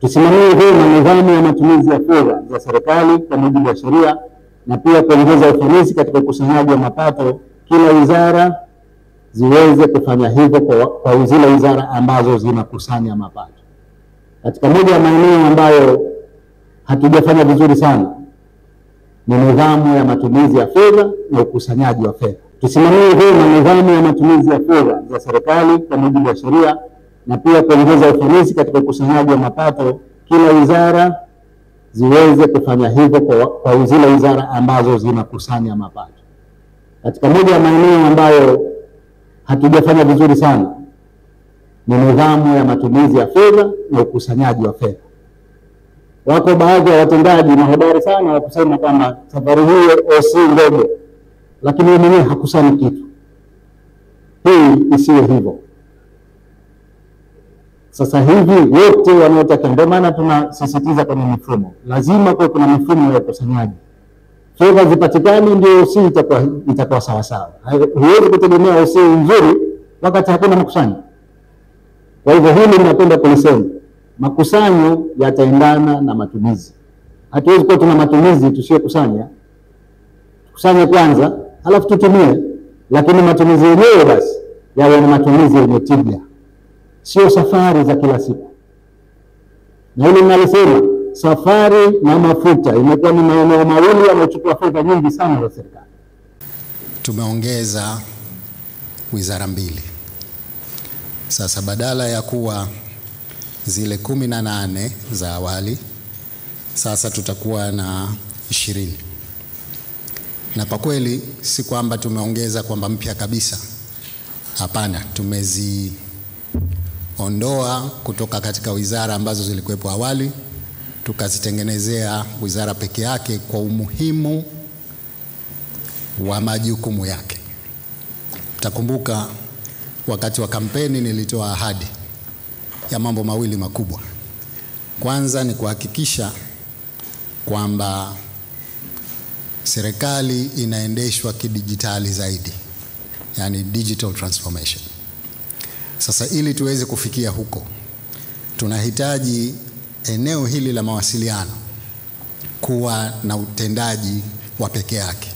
Tusimamie vyema nidhamu ya matumizi ya fedha za serikali kwa mujibu wa sheria na pia kuongeza ufanisi katika ukusanyaji wa mapato. Kila wizara ziweze kufanya hivyo kwa zile wizara ambazo zinakusanya mapato. Katika moja ya maeneo ambayo hatujafanya vizuri sana ni nidhamu ya matumizi ya fedha na ukusanyaji wa fedha. Tusimamie vyema nidhamu ya matumizi ya fedha za serikali kwa mujibu wa sheria na pia kuongeza ufanisi katika ukusanyaji wa mapato. Kila wizara ziweze kufanya hivyo kwa zile wizara ambazo zinakusanya mapato. Katika moja ya maeneo ambayo hatujafanya vizuri sana ni nidhamu ya matumizi ya fedha na ukusanyaji wa fedha. Wako baadhi ya watendaji mahodari sana wa kusema kama safari hii OC ndogo, lakini yeye mwenyewe hakusanyi kitu. Hii isiwe hivyo. Sasa hivi wote wanaotaka, ndio maana tunasisitiza kwenye mifumo, lazima kuwe kuna mifumo ya ukusanyaji. Fedha zipatikane ndio OC itakuwa sawa sawa. Huwezi kutegemea OC nzuri wakati hakuna makusanyo. Kwa hivyo hili ninapenda kulisema, makusanyo yataendana na matumizi. Hatuwezi kuwa tuna matumizi tusiyokusanya. Kusanya kwanza, halafu tutumie, lakini matumizi yenyewe basi yawe ni matumizi yenye tija. Sio safari za kila siku. Na hili ninalisema, safari na mafuta imekuwa ni maeneo mawili yanayochukua fedha nyingi sana za serikali. Tumeongeza wizara 2. Sasa badala ya kuwa zile 18 za awali, sasa tutakuwa na 20. Na kwa kweli si kwamba tumeongeza kwamba mpya kabisa. Hapana, tumeondoa kutoka katika wizara ambazo zilikuwepo awali, tukazitengenezea wizara peke yake kwa umuhimu wa majukumu yake. Mtakumbuka wakati wa kampeni nilitoa ahadi ya mambo mawili makubwa. Kwanza ni kuhakikisha kwamba serikali inaendeshwa kidijitali zaidi, yani digital transformation. Sasa ili tuweze kufikia huko, tunahitaji eneo hili la mawasiliano kuwa na utendaji wa peke yake.